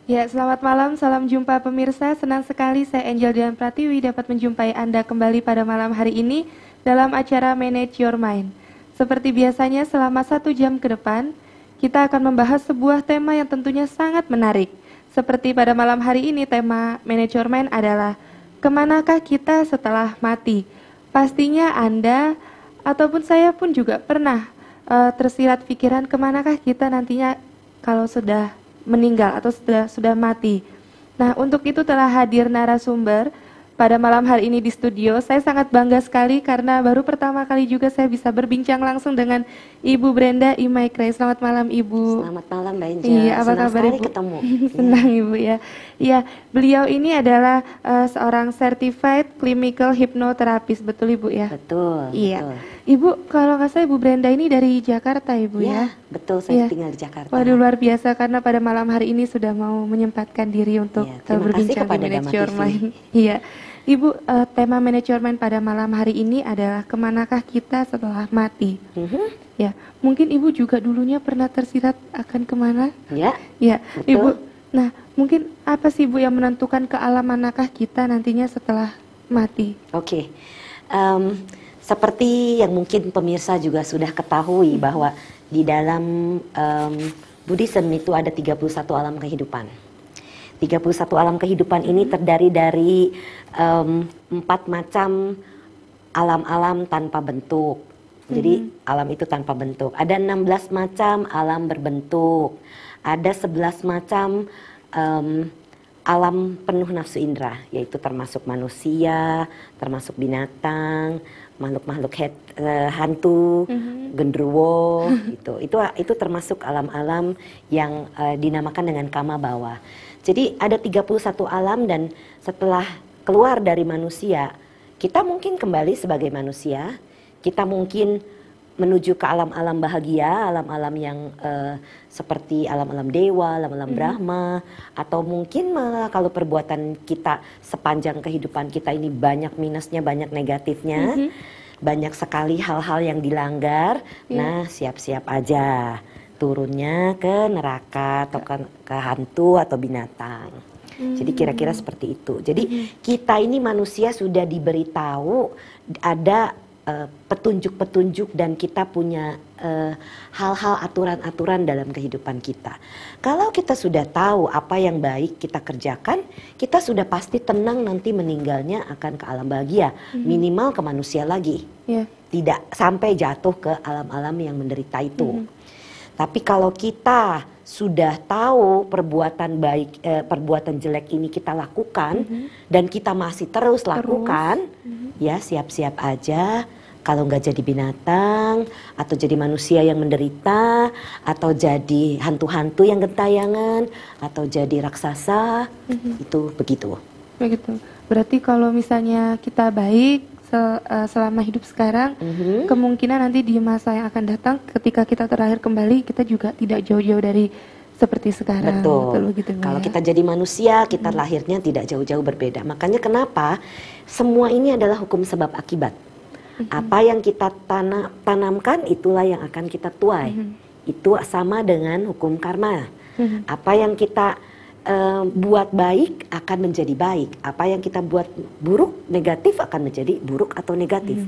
Ya, selamat malam, salam jumpa pemirsa. Senang sekali saya Angel Dian Pratiwi dapat menjumpai Anda kembali pada malam hari ini dalam acara Manage Your Mind. Seperti biasanya selama 1 jam ke depan, kita akan membahas sebuah tema yang tentunya sangat menarik. Seperti pada malam hari ini tema Manage Your Mind adalah kemanakah kita setelah mati? Pastinya Anda ataupun saya pun juga pernah tersirat pikiran kemanakah kita nantinya kalau sudah meninggal atau sudah mati. Nah, untuk itu telah hadir narasumber pada malam hari ini di studio. Saya sangat bangga sekali karena baru pertama kali juga saya bisa berbincang langsung dengan Ibu Brenda Imaikrey. Selamat malam Ibu. Selamat malam Mbak Angel. Iya, apa Senang kabar sekali Ibu? ketemu. Senang Ibu ya. Iya, beliau ini adalah seorang certified clinical hypnotherapist, betul Ibu ya? Betul. Iya. Betul. Ibu, kalau nggak salah Ibu Brenda ini dari Jakarta Ibu ya? Betul, saya Iya. tinggal di Jakarta. Waduh, luar biasa karena pada malam hari ini sudah mau menyempatkan diri untuk Iya, terima kasih berbincang di kepada Manage Dama Your TV. Mind. Iya, Ibu, tema Manage Your Mind pada malam hari ini adalah kemanakah kita setelah mati. Ya, mungkin Ibu juga dulunya pernah tersirat akan kemana? Ya, Ya, betul. Ibu. Nah, mungkin apa sih Ibu yang menentukan ke alam manakah kita nantinya setelah mati? Oke. Seperti yang mungkin pemirsa juga sudah ketahui bahwa di dalam Buddhism itu ada 31 alam kehidupan. 31 alam kehidupan ini terdiri dari 4 macam alam-alam tanpa bentuk. Jadi alam itu tanpa bentuk. Ada 16 macam alam berbentuk. Ada 11 macam alam penuh nafsu indera, yaitu termasuk manusia, termasuk binatang, makhluk-makhluk hantu, genderuwo, gitu. Itu termasuk alam-alam yang dinamakan dengan kama bawah. Jadi ada 31 alam dan setelah keluar dari manusia, kita mungkin kembali sebagai manusia, kita mungkin menuju ke alam-alam bahagia, alam-alam yang seperti alam-alam dewa, alam-alam Brahma, atau mungkin malah kalau perbuatan kita sepanjang kehidupan kita ini banyak minusnya, banyak negatifnya, banyak sekali hal-hal yang dilanggar, nah siap-siap aja turunnya ke neraka atau ke hantu atau binatang. Jadi kira-kira seperti itu. Jadi kita ini manusia sudah diberitahu ada petunjuk-petunjuk dan kita punya hal-hal aturan-aturan dalam kehidupan kita. Kalau kita sudah tahu apa yang baik kita kerjakan, kita sudah pasti tenang nanti meninggalnya akan ke alam bahagia, minimal ke manusia lagi. Tidak sampai jatuh ke alam-alam yang menderita itu. Tapi kalau kita sudah tahu perbuatan baik, perbuatan jelek ini kita lakukan dan kita masih terus lakukan, ya siap-siap aja kalau nggak jadi binatang atau jadi manusia yang menderita atau jadi hantu-hantu yang gentayangan atau jadi raksasa, itu begitu. Begitu. Berarti kalau misalnya kita baik selama hidup sekarang, kemungkinan nanti di masa yang akan datang ketika kita terakhir kembali kita juga tidak jauh-jauh dari seperti sekarang. Betul. Begitu, kalau kita jadi manusia, kita lahirnya tidak jauh-jauh berbeda. Makanya kenapa semua ini adalah hukum sebab akibat. Apa yang kita tanamkan itulah yang akan kita tuai. Itu sama dengan hukum karma. Apa yang kita buat baik akan menjadi baik. Apa yang kita buat buruk, negatif akan menjadi buruk atau negatif.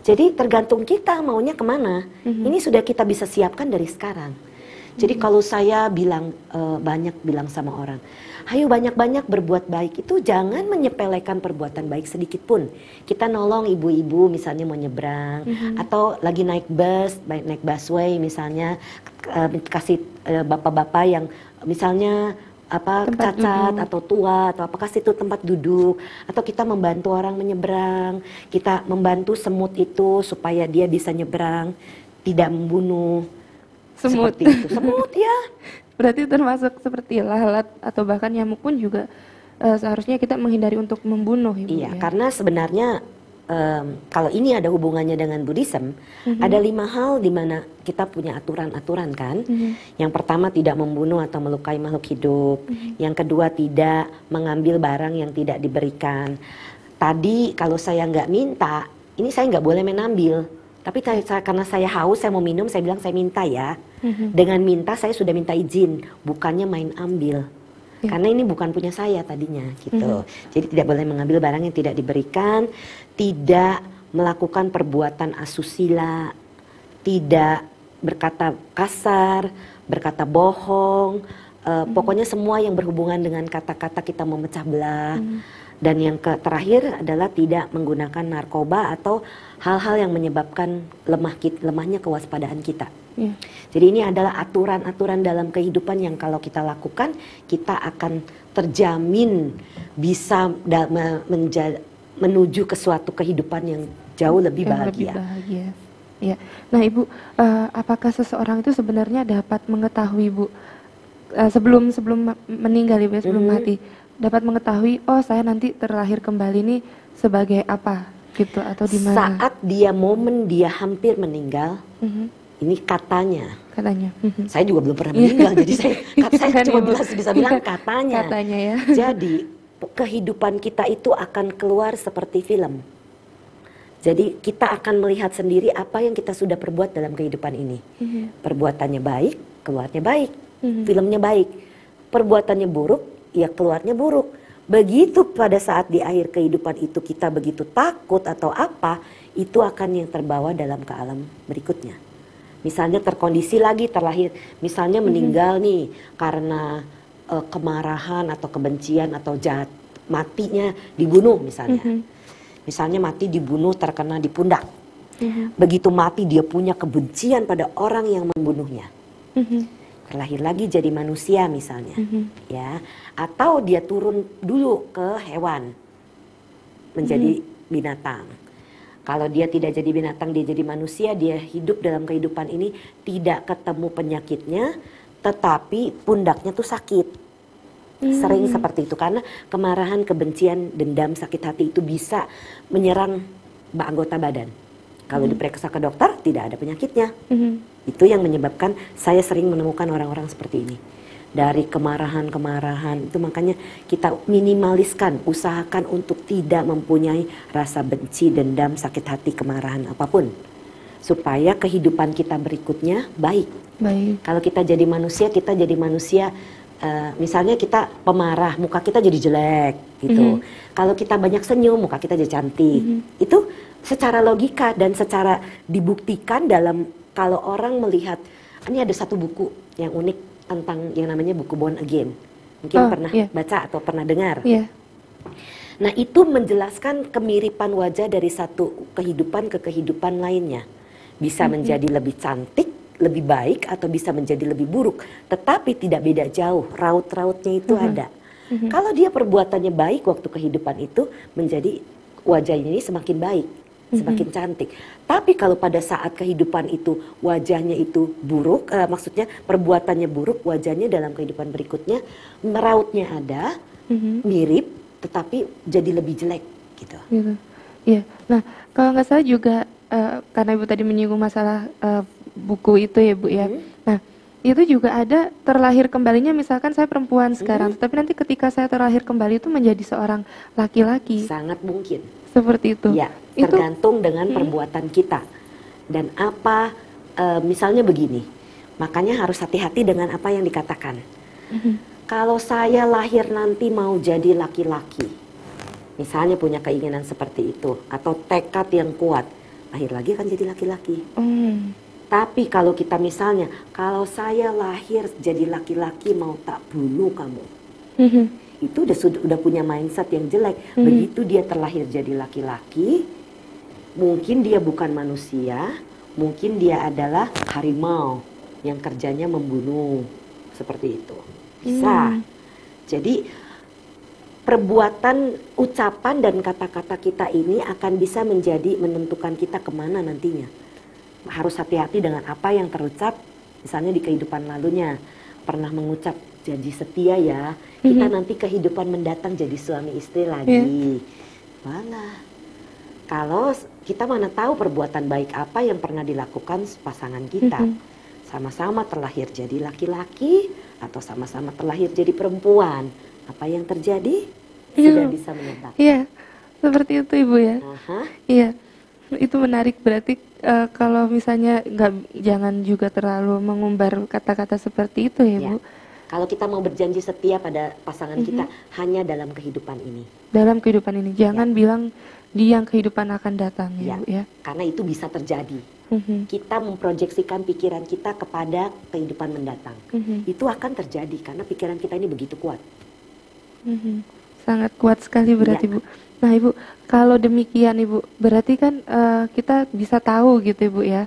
Jadi tergantung kita maunya kemana. Ini sudah kita bisa siapkan dari sekarang. Jadi kalau saya banyak bilang sama orang, ayo banyak-banyak berbuat baik, itu jangan menyepelekan perbuatan baik sedikit pun. Kita nolong ibu-ibu misalnya mau nyebrang, atau lagi naik bus, naik busway misalnya, kasih bapak-bapak yang misalnya cacat atau tua atau kasih itu tempat duduk, atau kita membantu orang menyeberang, kita membantu semut itu supaya dia bisa nyeberang, tidak membunuh. Semut. Seperti itu, semut ya. Berarti termasuk seperti lalat atau bahkan nyamuk pun juga seharusnya kita menghindari untuk membunuh, Ibu. Iya, karena sebenarnya kalau ini ada hubungannya dengan Buddhism, ada 5 hal di mana kita punya aturan-aturan kan. Yang pertama tidak membunuh atau melukai makhluk hidup. Yang kedua tidak mengambil barang yang tidak diberikan. Tadi kalau saya nggak minta, ini saya nggak boleh menambil. Tapi karena saya haus, saya mau minum, saya bilang saya minta ya. Dengan minta saya sudah minta izin, bukannya main ambil. Karena ini bukan punya saya tadinya gitu. Jadi tidak boleh mengambil barang yang tidak diberikan, tidak melakukan perbuatan asusila, tidak berkata kasar, berkata bohong, pokoknya semua yang berhubungan dengan kata-kata kita memecah belah. Dan yang terakhir adalah tidak menggunakan narkoba atau hal-hal yang menyebabkan lemahnya kewaspadaan kita. Jadi ini adalah aturan-aturan dalam kehidupan yang kalau kita lakukan, kita akan terjamin bisa menuju ke suatu kehidupan yang jauh lebih bahagia. Ya. Nah Ibu, apakah seseorang itu sebenarnya dapat mengetahui Bu, sebelum meninggal Ibu, sebelum mati, dapat mengetahui, oh saya nanti terlahir kembali nih sebagai apa gitu, atau di mana? Saat momen dia hampir meninggal, ini katanya. Saya juga belum pernah meninggal, jadi saya cuma bisa bilang katanya. Ya. Jadi kehidupan kita itu akan keluar seperti film. Jadi kita akan melihat sendiri apa yang kita sudah perbuat dalam kehidupan ini. Perbuatannya baik, keluarnya baik. Filmnya baik. Perbuatannya buruk, ya keluarnya buruk. Begitu pada saat di akhir kehidupan itu kita begitu takut atau apa, itu akan yang terbawa dalam ke alam berikutnya. Misalnya terkondisi lagi terlahir, misalnya meninggal nih karena kemarahan atau kebencian atau jahat, matinya dibunuh misalnya. Misalnya mati dibunuh terkena di pundak. Begitu mati dia punya kebencian pada orang yang membunuhnya. Terlahir lagi jadi manusia misalnya, ya, atau dia turun dulu ke hewan menjadi binatang. Kalau dia tidak jadi binatang, dia jadi manusia, dia hidup dalam kehidupan ini tidak ketemu penyakitnya, tetapi pundaknya tuh sakit. Sering seperti itu karena kemarahan, kebencian, dendam, sakit hati itu bisa menyerang anggota badan. Kalau diperiksa ke dokter tidak ada penyakitnya. Itu yang menyebabkan saya sering menemukan orang-orang seperti ini. Dari kemarahan-kemarahan itu makanya kita minimaliskan, usahakan untuk tidak mempunyai rasa benci, dendam, sakit hati, kemarahan apapun. Supaya kehidupan kita berikutnya baik. Kalau kita jadi manusia misalnya kita pemarah, muka kita jadi jelek gitu. Kalau kita banyak senyum, muka kita jadi cantik. Itu secara logika dan secara dibuktikan dalam kalau orang melihat, ini ada satu buku yang unik tentang yang namanya buku Born Again. Mungkin pernah baca atau pernah dengar. Nah itu menjelaskan kemiripan wajah dari satu kehidupan ke kehidupan lainnya. Bisa menjadi lebih cantik, lebih baik, atau bisa menjadi lebih buruk. Tetapi tidak beda jauh, raut-rautnya itu ada. Kalau dia perbuatannya baik waktu kehidupan itu, menjadi wajahnya ini semakin baik, semakin cantik. Tapi kalau pada saat kehidupan itu wajahnya itu buruk, maksudnya perbuatannya buruk, wajahnya dalam kehidupan berikutnya rautnya ada, mirip, tetapi jadi lebih jelek gitu. Iya. Nah kalau nggak salah juga karena Ibu tadi menyinggung masalah buku itu ya Bu ya. Nah itu juga ada terlahir kembalinya, misalkan saya perempuan sekarang, tapi nanti ketika saya terlahir kembali itu menjadi seorang laki-laki. Sangat mungkin. Seperti itu. Ya, tergantung dengan perbuatan kita. Dan apa, misalnya begini, makanya harus hati-hati dengan apa yang dikatakan. Kalau saya lahir nanti mau jadi laki-laki, misalnya punya keinginan seperti itu, atau tekad yang kuat, lahir lagi akan jadi laki-laki. Tapi kalau kita misalnya, kalau saya lahir jadi laki-laki mau tak bunuh kamu. Itu udah punya mindset yang jelek. Begitu dia terlahir jadi laki-laki, mungkin dia bukan manusia, mungkin dia adalah harimau yang kerjanya membunuh. Seperti itu. Bisa. Jadi perbuatan, ucapan dan kata-kata kita ini akan bisa menentukan kita kemana nantinya. Harus hati-hati dengan apa yang terucap, misalnya di kehidupan lalunya. Pernah mengucap janji setia ya, kita nanti kehidupan mendatang jadi suami istri lagi. Malah, kalau kita mana tahu perbuatan baik apa yang pernah dilakukan pasangan kita. Sama-sama terlahir jadi laki-laki atau sama-sama terlahir jadi perempuan. Apa yang terjadi? Sudah bisa menebak. Iya, seperti itu Ibu ya. Iya, itu menarik. Berarti kalau misalnya jangan juga terlalu mengumbar kata-kata seperti itu ya Bu. Kalau kita mau berjanji setia pada pasangan kita hanya dalam kehidupan ini. Dalam kehidupan ini, jangan bilang di yang kehidupan akan datang ya, Bu, ya. Karena itu bisa terjadi. Kita memproyeksikan pikiran kita kepada kehidupan mendatang. Itu akan terjadi karena pikiran kita ini begitu kuat. Sangat kuat sekali berarti, Bu. Nah, Ibu, kalau demikian, Ibu, berarti kan kita bisa tahu gitu, Ibu, ya.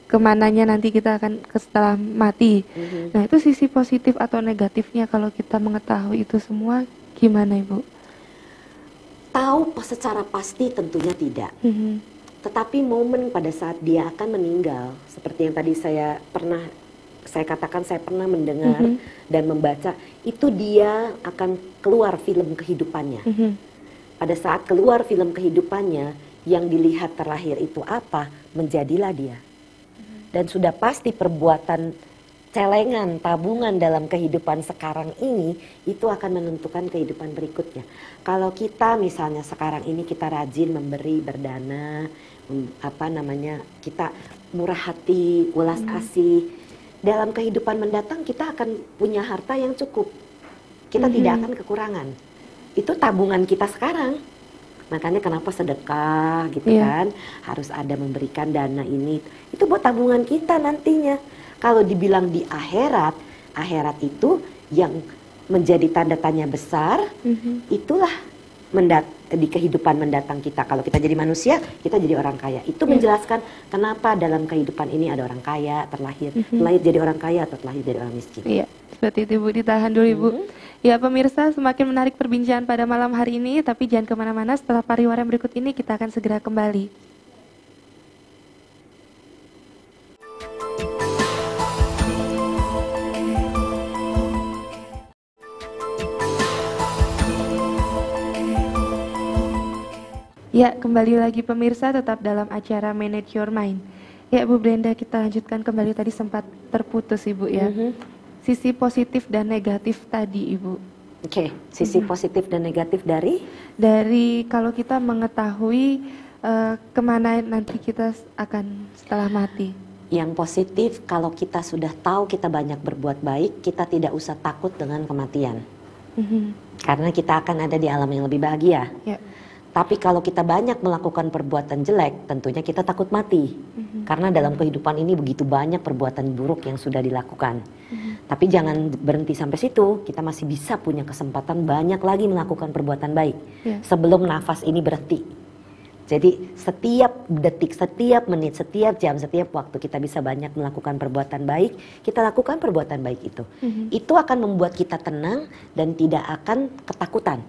Kemananya nanti kita akan setelah mati. Nah, itu sisi positif atau negatifnya kalau kita mengetahui itu semua gimana, Ibu? Tahu secara pasti tentunya tidak. Tetapi momen pada saat dia akan meninggal, seperti yang tadi saya katakan saya pernah mendengar dan membaca, itu dia akan keluar film kehidupannya. Pada saat keluar film kehidupannya, yang dilihat terakhir itu apa, menjadilah dia. Dan sudah pasti perbuatan celengan, tabungan dalam kehidupan sekarang ini, itu akan menentukan kehidupan berikutnya. Kalau kita misalnya sekarang ini kita rajin memberi, berdana, kita murah hati, ulas asih, dalam kehidupan mendatang kita akan punya harta yang cukup. Kita tidak akan kekurangan. Itu tabungan kita sekarang. Makanya kenapa sedekah gitu kan, harus ada memberikan dana ini. Itu buat tabungan kita nantinya. Kalau dibilang di akhirat, akhirat itu yang menjadi tanda tanya besar, itulah di kehidupan mendatang kita. Kalau kita jadi manusia, kita jadi orang kaya. Itu menjelaskan kenapa dalam kehidupan ini ada orang kaya, terlahir jadi orang kaya atau terlahir jadi orang miskin. Iya, seperti itu, Bu. Ditahan dulu, Ibu. Ya, pemirsa, semakin menarik perbincangan pada malam hari ini, tapi jangan kemana-mana. Setelah pariwara yang berikut ini, kita akan segera kembali. Ya, kembali lagi pemirsa, tetap dalam acara Manage Your Mind. Ya, Bu Brenda, kita lanjutkan kembali, tadi sempat terputus, Ibu, ya. Sisi positif dan negatif tadi, Ibu. Oke, sisi positif dan negatif dari kalau kita mengetahui kemana nanti kita akan setelah mati. Yang positif, kalau kita sudah tahu kita banyak berbuat baik, kita tidak usah takut dengan kematian. Karena kita akan ada di alam yang lebih bahagia. Tapi kalau kita banyak melakukan perbuatan jelek, tentunya kita takut mati. Karena dalam kehidupan ini begitu banyak perbuatan buruk yang sudah dilakukan. Tapi jangan berhenti sampai situ, kita masih bisa punya kesempatan banyak lagi melakukan perbuatan baik. Sebelum nafas ini berhenti. Jadi setiap detik, setiap menit, setiap jam, setiap waktu kita bisa banyak melakukan perbuatan baik, kita lakukan perbuatan baik itu. Itu akan membuat kita tenang dan tidak akan ketakutan.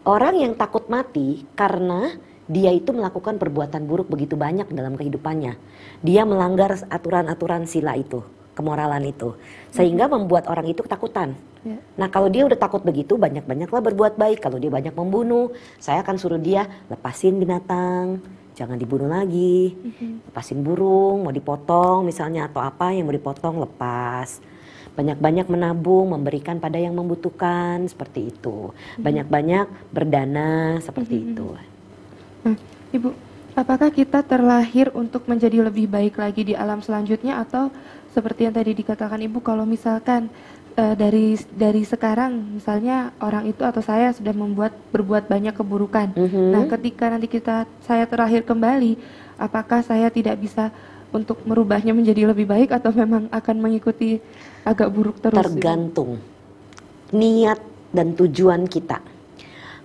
Orang yang takut mati karena dia itu melakukan perbuatan buruk begitu banyak dalam kehidupannya. Dia melanggar aturan-aturan sila itu, kemoralan itu. Sehingga membuat orang itu ketakutan. Nah, kalau dia udah takut begitu, banyak-banyaklah berbuat baik. Kalau dia banyak membunuh, saya akan suruh dia lepasin binatang, jangan dibunuh lagi. Lepasin burung, mau dipotong misalnya atau apa yang mau dipotong, lepas. Banyak-banyak menabung, memberikan pada yang membutuhkan, seperti itu. Banyak-banyak berdana, seperti itu. Nah, Ibu, apakah kita terlahir untuk menjadi lebih baik lagi di alam selanjutnya, atau seperti yang tadi dikatakan Ibu, kalau misalkan dari sekarang misalnya orang itu atau saya sudah berbuat banyak keburukan. Nah, ketika nanti saya terlahir kembali, apakah saya tidak bisa untuk merubahnya menjadi lebih baik, atau memang akan mengikuti agak buruk terus? Tergantung niat dan tujuan kita.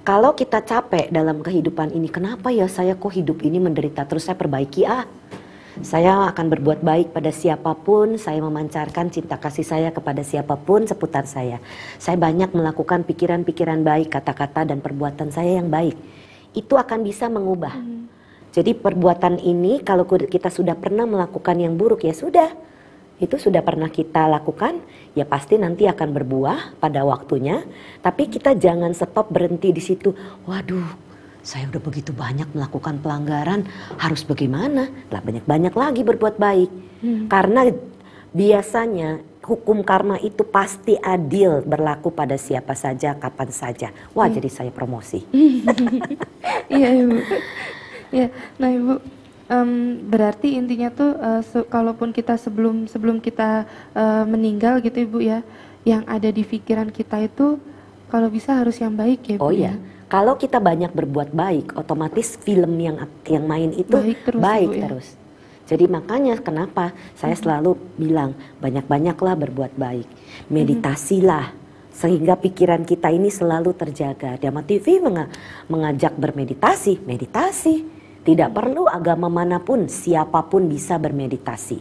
Kalau kita capek dalam kehidupan ini, kenapa ya saya kok hidup ini menderita terus, saya perbaiki saya akan berbuat baik pada siapapun, saya memancarkan cinta kasih saya kepada siapapun seputar saya. Saya banyak melakukan pikiran-pikiran baik, kata-kata dan perbuatan saya yang baik. Itu akan bisa mengubah. Jadi perbuatan ini kalau kita sudah pernah melakukan yang buruk, ya sudah. Itu sudah pernah kita lakukan, ya pasti nanti akan berbuah pada waktunya. Tapi kita jangan stop berhenti di situ. Waduh, saya udah begitu banyak melakukan pelanggaran, harus bagaimana? Lah banyak-banyak lagi berbuat baik. Karena biasanya hukum karma itu pasti adil, berlaku pada siapa saja, kapan saja. Wah, jadi saya promosi. Iya, Ibu. Ya, nah Ibu, berarti intinya tuh kalaupun kita sebelum kita meninggal gitu Ibu ya, yang ada di pikiran kita itu kalau bisa harus yang baik ya Bu. Oh iya, kalau kita banyak berbuat baik, otomatis film yang main itu baik terus. Jadi makanya kenapa saya selalu bilang banyak-banyaklah berbuat baik, meditasilah sehingga pikiran kita ini selalu terjaga. Dhamma TV mengajak bermeditasi, meditasi. Tidak perlu agama manapun, siapapun bisa bermeditasi.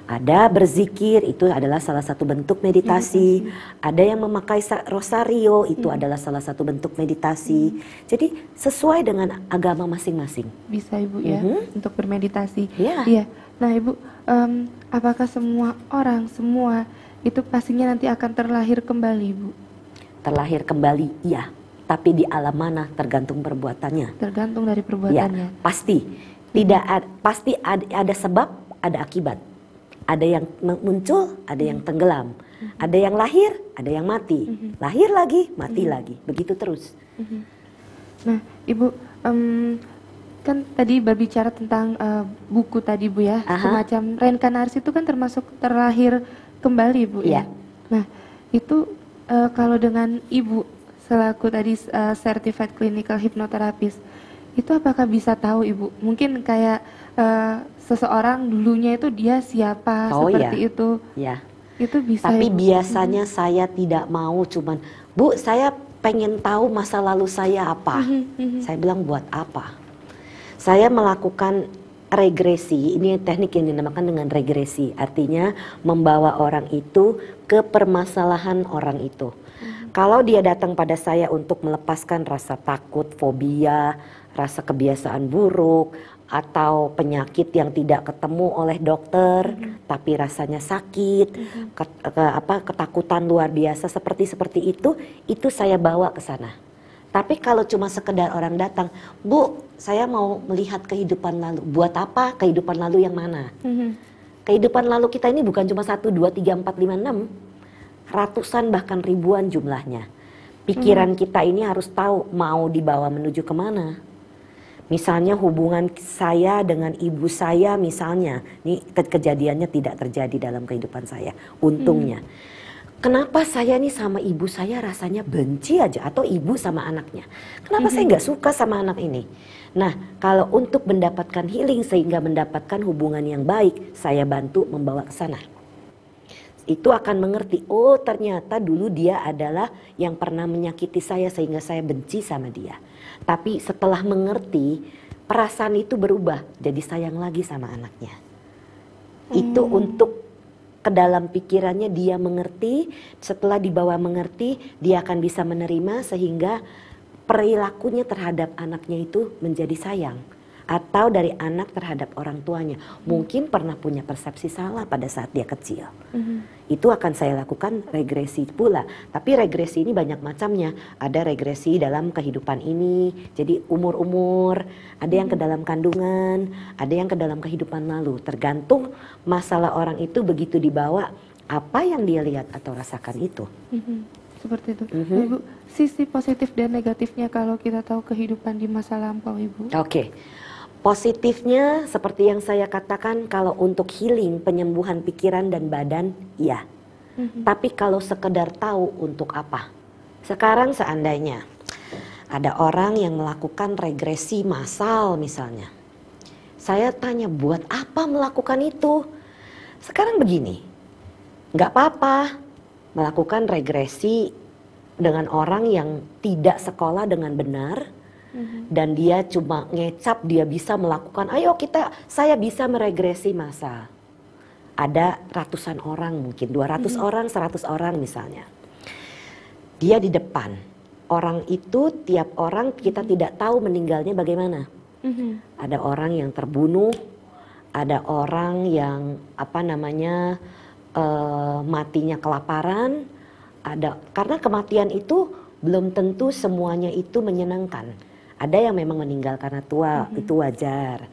Ada berzikir, itu adalah salah satu bentuk meditasi. Ada yang memakai rosario, itu adalah salah satu bentuk meditasi. Jadi sesuai dengan agama masing-masing. Bisa Ibu ya, untuk bermeditasi. Iya. Nah Ibu, apakah semua orang, semua itu pastinya nanti akan terlahir kembali Ibu? Terlahir kembali, iya. Tapi di alam mana tergantung perbuatannya. Tergantung dari perbuatannya. Ya, pasti. Pasti ada sebab, ada akibat. Ada yang muncul, ada yang tenggelam. Ada yang lahir, ada yang mati. Lahir lagi, mati lagi. Begitu terus. Nah, Ibu, kan tadi berbicara tentang buku tadi Bu ya. Semacam reinkarnasi itu kan termasuk terlahir kembali Bu ya. Nah, itu kalau dengan Ibu selaku tadi certified clinical hypnotherapist, itu apakah bisa tahu Ibu? Mungkin kayak seseorang dulunya itu dia siapa seperti itu. Ya. Itu bisa. Tapi Ibu, biasanya saya tidak mau cuman, Bu, saya pengen tahu masa lalu saya apa. Saya bilang buat apa? Saya melakukan regresi, ini teknik yang dinamakan dengan regresi. Artinya membawa orang itu ke permasalahan orang itu. Kalau dia datang pada saya untuk melepaskan rasa takut, fobia, rasa kebiasaan buruk, atau penyakit yang tidak ketemu oleh dokter, tapi rasanya sakit, ketakutan luar biasa seperti itu saya bawa ke sana. Tapi kalau cuma sekedar orang datang, Bu, saya mau melihat kehidupan lalu. Buat apa? Kehidupan lalu yang mana? Kehidupan lalu kita ini bukan cuma 1, 2, 3, 4, 5, 6. Ratusan bahkan ribuan jumlahnya. Pikiran kita ini harus tahu mau dibawa menuju kemana. Misalnya hubungan saya dengan ibu saya misalnya, ini kejadiannya tidak terjadi dalam kehidupan saya, untungnya. Kenapa saya nih sama ibu saya rasanya benci aja, atau ibu sama anaknya. Kenapa saya nggak suka sama anak ini? Nah, kalau untuk mendapatkan healing sehingga mendapatkan hubungan yang baik, saya bantu membawa ke sana. Itu akan mengerti, oh ternyata dulu dia adalah yang pernah menyakiti saya sehingga saya benci sama dia. Tapi setelah mengerti, perasaan itu berubah jadi sayang lagi sama anaknya. Itu untuk ke dalam pikirannya dia mengerti, setelah dibawa mengerti, dia akan bisa menerima sehingga perilakunya terhadap anaknya itu menjadi sayang. Atau dari anak terhadap orang tuanya. Mungkin pernah punya persepsi salah pada saat dia kecil. Itu akan saya lakukan regresi pula. Tapi regresi ini banyak macamnya. Ada regresi dalam kehidupan ini. Jadi umur-umur. Ada yang ke dalam kandungan. Ada yang ke dalam kehidupan lalu. Tergantung masalah orang itu begitu dibawa. Apa yang dia lihat atau rasakan itu. Seperti itu. Ibu, sisi positif dan negatifnya kalau kita tahu kehidupan di masa lampau Ibu. Oke. Positifnya seperti yang saya katakan, kalau untuk healing, penyembuhan pikiran dan badan, iya. Tapi kalau sekedar tahu untuk apa. Sekarang seandainya ada orang yang melakukan regresi massal misalnya. Saya tanya, buat apa melakukan itu? Sekarang begini, nggak apa-apa melakukan regresi dengan orang yang tidak sekolah dengan benar. Dan dia cuma ngecap dia bisa melakukan, ayo saya bisa meregresi massal. Ada ratusan orang mungkin, 200 orang, 100 orang misalnya. Dia di depan, orang itu tiap orang kita tidak tahu meninggalnya bagaimana. Ada orang yang terbunuh, ada orang yang matinya kelaparan, karena kematian itu belum tentu semuanya itu menyenangkan. Ada yang memang meninggal karena tua, itu wajar.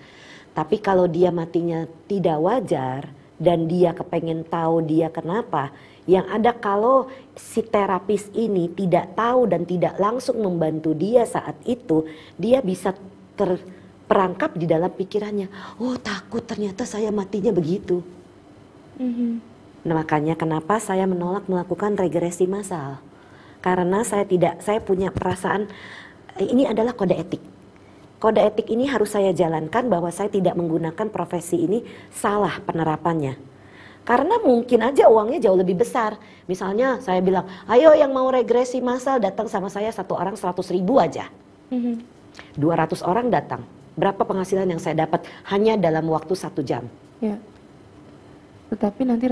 Tapi kalau dia matinya tidak wajar dan dia kepengen tahu dia kenapa, yang ada kalau si terapis ini tidak tahu dan tidak langsung membantu dia saat itu, dia bisa terperangkap di dalam pikirannya. Oh takut ternyata saya matinya begitu. Nah, makanya kenapa saya menolak melakukan regresi massal. Karena saya punya perasaan ini adalah kode etik. Kode etik ini harus saya jalankan bahwa saya tidak menggunakan profesi ini salah penerapannya. Karena mungkin aja uangnya jauh lebih besar. Misalnya saya bilang, ayo yang mau regresi massal datang sama saya 1 orang 100.000 aja. 200 orang datang. Berapa penghasilan yang saya dapat hanya dalam waktu 1 jam. Ya. Tetapi nanti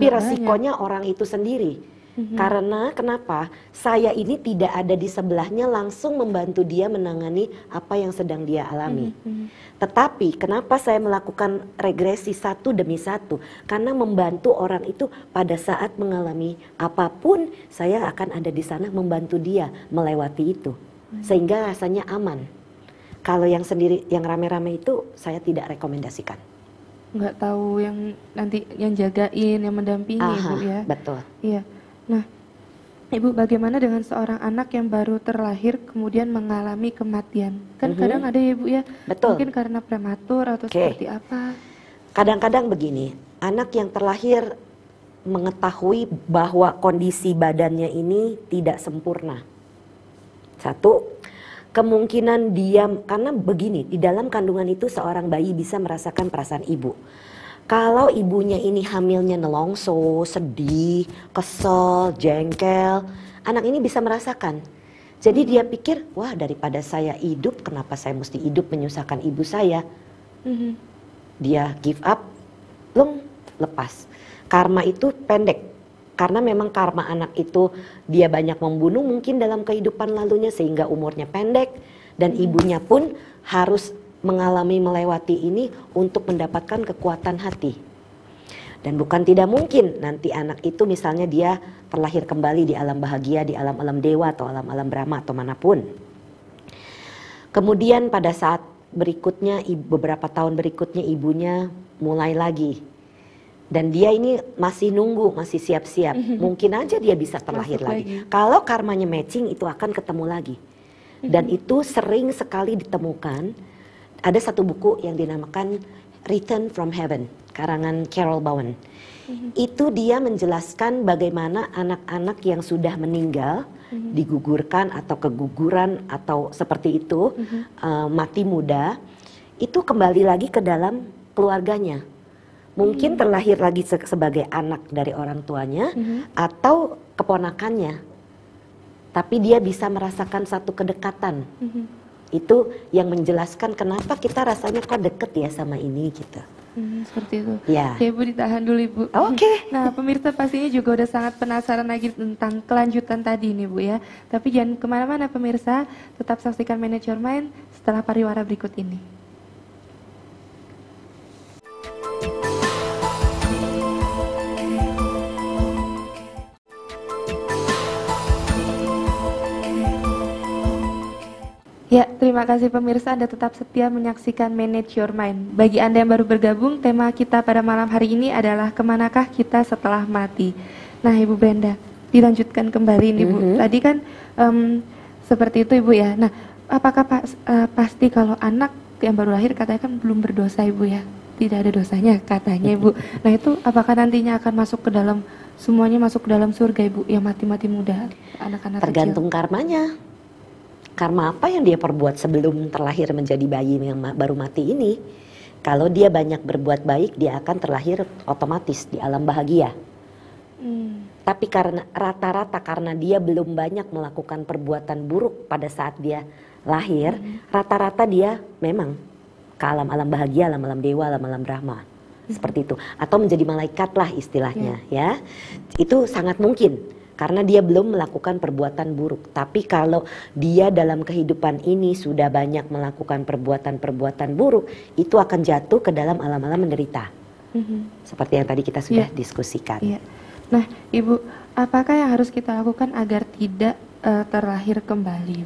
resikonya orang itu sendiri. Karena kenapa? Saya ini tidak ada di sebelahnya langsung membantu dia menangani apa yang sedang dia alami. Tetapi kenapa saya melakukan regresi satu demi satu? Karena membantu orang itu pada saat mengalami apapun, saya akan ada di sana membantu dia melewati itu. Sehingga rasanya aman. Kalau yang sendiri, yang rame-rame itu saya tidak rekomendasikan. Nggak tahu yang nanti yang jagain, yang mendampingi. Ibu ya. Betul. Iya. Nah, Ibu, bagaimana dengan seorang anak yang baru terlahir kemudian mengalami kematian? Kan kadang ada ya Ibu ya, betul. Mungkin karena prematur atau seperti apa? Kadang-kadang begini, anak yang terlahir mengetahui bahwa kondisi badannya ini tidak sempurna. Satu, kemungkinan dia, karena begini, di dalam kandungan itu seorang bayi bisa merasakan perasaan ibu. Kalau ibunya ini hamilnya nelongso, sedih, kesel, jengkel, anak ini bisa merasakan. Jadi dia pikir, wah daripada saya hidup, kenapa saya mesti hidup menyusahkan ibu saya? Dia give up, lepas. Karma itu pendek. Karena memang karma anak itu dia banyak membunuh mungkin dalam kehidupan lalunya sehingga umurnya pendek. Dan ibunya pun harus melewati ini untuk mendapatkan kekuatan hati. Dan bukan tidak mungkin nanti anak itu misalnya dia terlahir kembali di alam bahagia, di alam-alam dewa atau alam-alam Brahma atau manapun. Kemudian pada saat berikutnya, beberapa tahun berikutnya ibunya mulai lagi. Dan dia ini masih nunggu, masih siap-siap. Mungkin aja dia bisa terlahir lagi. Kalau karmanya matching itu akan ketemu lagi. Dan itu sering sekali ditemukan. Ada satu buku yang dinamakan Return from Heaven, karangan Carol Bowen. Itu dia menjelaskan bagaimana anak-anak yang sudah meninggal, digugurkan atau keguguran atau seperti itu, mati muda, itu kembali lagi ke dalam keluarganya. Mungkin terlahir lagi sebagai anak dari orang tuanya atau keponakannya. Tapi dia bisa merasakan satu kedekatan. Itu yang menjelaskan kenapa kita rasanya kok deket ya sama ini gitu. Seperti itu. Ya. Oke, Ibu ditahan dulu Ibu. Oke. Nah, pemirsa pastinya juga udah sangat penasaran lagi tentang kelanjutan tadi nih Bu ya. Tapi jangan kemana-mana pemirsa, tetap saksikan Manage Your Mind setelah pariwara berikut ini. Ya, terima kasih pemirsa, Anda tetap setia menyaksikan Manage Your Mind. Bagi Anda yang baru bergabung, tema kita pada malam hari ini adalah kemanakah kita setelah mati. Nah, Ibu Brenda, dilanjutkan kembali nih Bu. Tadi kan seperti itu Ibu ya. Nah, apakah pasti kalau anak yang baru lahir katanya kan belum berdosa Ibu ya? Tidak ada dosanya katanya Ibu. Nah, itu apakah nantinya akan masuk ke dalam, semuanya masuk ke dalam surga Ibu, yang mati-mati muda, anak-anak kecil? Tergantung karmanya. Karma apa yang dia perbuat sebelum terlahir menjadi bayi yang baru mati ini. Kalau dia banyak berbuat baik, dia akan terlahir otomatis di alam bahagia. Tapi karena rata-rata karena dia belum banyak melakukan perbuatan buruk pada saat dia lahir, rata-rata dia memang ke alam-alam bahagia, alam-alam dewa, alam-alam Brahma. Seperti itu. Atau menjadi malaikat lah istilahnya ya. Itu sangat mungkin. Karena dia belum melakukan perbuatan buruk. Tapi kalau dia dalam kehidupan ini sudah banyak melakukan perbuatan-perbuatan buruk, itu akan jatuh ke dalam alam-alam menderita. Seperti yang tadi kita sudah diskusikan. Nah, Ibu, apakah yang harus kita lakukan agar tidak terlahir kembali?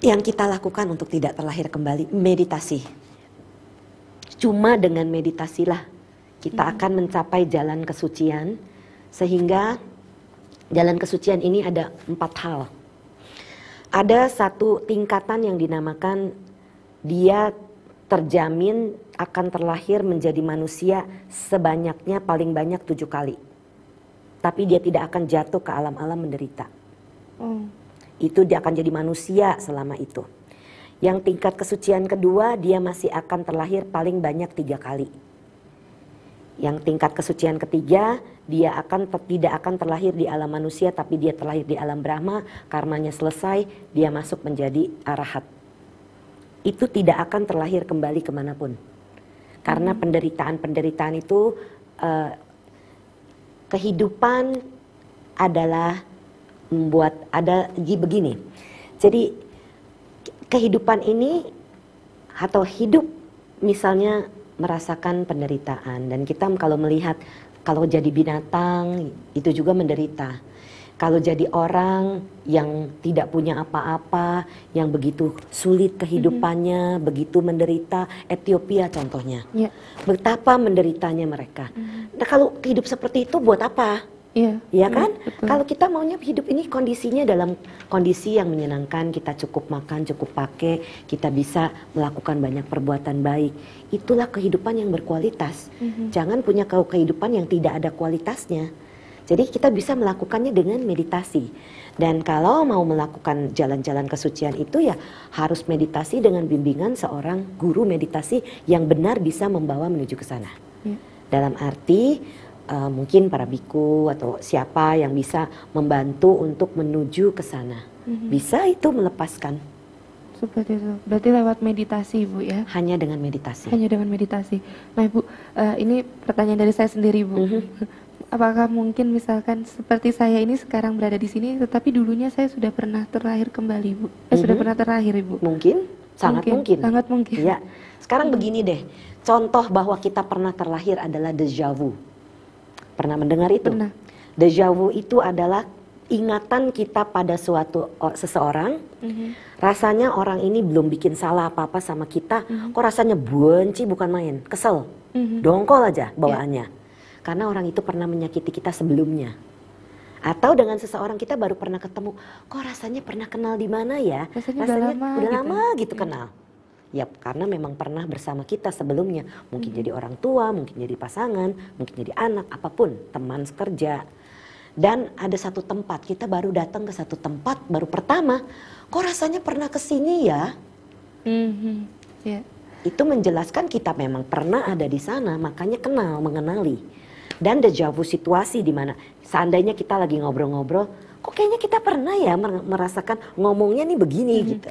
Yang kita lakukan untuk tidak terlahir kembali, meditasi. Cuma dengan meditasilah kita akan mencapai jalan kesucian, sehingga jalan kesucian ini ada 4 hal. Ada satu tingkatan yang dinamakan dia terjamin akan terlahir menjadi manusia sebanyaknya paling banyak 7 kali. Tapi dia tidak akan jatuh ke alam-alam menderita. Itu dia akan jadi manusia selama itu. Yang tingkat kesucian kedua, dia masih akan terlahir paling banyak 3 kali. Yang tingkat kesucian ketiga, dia tidak akan terlahir di alam manusia, tapi dia terlahir di alam Brahma. Karmanya selesai, dia masuk menjadi arahat. Itu tidak akan terlahir kembali kemanapun. Karena penderitaan-penderitaan itu, kehidupan adalah membuat begini. Jadi kehidupan ini atau hidup misalnya merasakan penderitaan, dan kita kalau melihat kalau jadi binatang itu juga menderita. Kalau jadi orang yang tidak punya apa-apa, yang begitu sulit kehidupannya, begitu menderita, Ethiopia contohnya. Betapa menderitanya mereka. Nah, kalau hidup seperti itu buat apa? Iya kan? Kalau kita maunya hidup ini kondisinya dalam kondisi yang menyenangkan, kita cukup makan, cukup pakai, kita bisa melakukan banyak perbuatan baik. Itulah kehidupan yang berkualitas. Jangan punya kehidupan yang tidak ada kualitasnya. Jadi kita bisa melakukannya dengan meditasi. Dan kalau mau melakukan jalan-jalan kesucian itu ya harus meditasi dengan bimbingan seorang guru meditasi yang benar bisa membawa menuju ke sana. Dalam arti mungkin para biku atau siapa yang bisa membantu untuk menuju ke sana. Bisa itu melepaskan. Seperti itu. Berarti lewat meditasi, Ibu ya? Hanya dengan meditasi. Hanya dengan meditasi. Nah, Ibu, ini pertanyaan dari saya sendiri, Bu. Apakah mungkin misalkan seperti saya ini sekarang berada di sini, tetapi dulunya saya sudah pernah terlahir kembali, Bu? Sudah pernah terlahir, Ibu? Mungkin, sangat mungkin. Sangat mungkin. Ya. Sekarang begini deh, contoh bahwa kita pernah terlahir adalah déjà vu. Pernah mendengar itu? Pernah. Déjà vu itu adalah ingatan kita pada seseorang. Rasanya orang ini belum bikin salah apa-apa sama kita, kok rasanya benci bukan main, kesel, dongkol aja bawaannya. Karena orang itu pernah menyakiti kita sebelumnya. Atau dengan seseorang kita baru pernah ketemu, kok rasanya pernah kenal di mana ya? Rasanya udah lama gitu kenal. Ya karena memang pernah bersama kita sebelumnya. Mungkin jadi orang tua, mungkin jadi pasangan, mungkin jadi anak, apapun, teman sekerja. Dan ada satu tempat, kita baru datang ke satu tempat, baru pertama, kok rasanya pernah kesini ya? Itu menjelaskan kita memang pernah ada di sana, makanya mengenali. Dan déjà vu situasi di mana seandainya kita lagi ngobrol-ngobrol, kok kayaknya kita pernah ya merasakan ngomongnya nih begini gitu.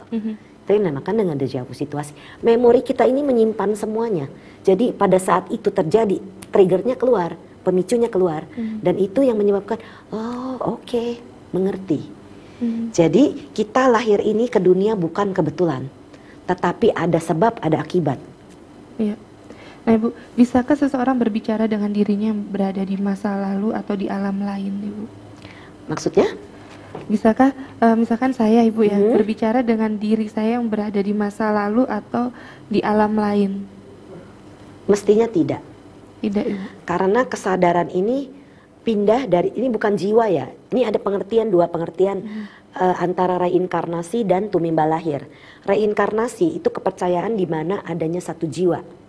Itu yang dinamakan dengan déjà vu situasi. Memori kita ini menyimpan semuanya. Jadi pada saat itu terjadi, triggernya keluar, pemicunya keluar. Dan itu yang menyebabkan, oh oke, mengerti. Jadi kita lahir ini ke dunia bukan kebetulan. Tetapi ada sebab, ada akibat. Iya. Nah, Ibu, bisakah seseorang berbicara dengan dirinya yang berada di masa lalu atau di alam lain, Ibu? Maksudnya? Bisakah, misalkan saya, Ibu ya, berbicara dengan diri saya yang berada di masa lalu atau di alam lain? Mestinya tidak. Tidak, Ibu. Karena kesadaran ini pindah dari, ini bukan jiwa ya. Ini ada pengertian, dua pengertian antara reinkarnasi dan tumimba lahir. Reinkarnasi itu kepercayaan di mana adanya satu jiwa.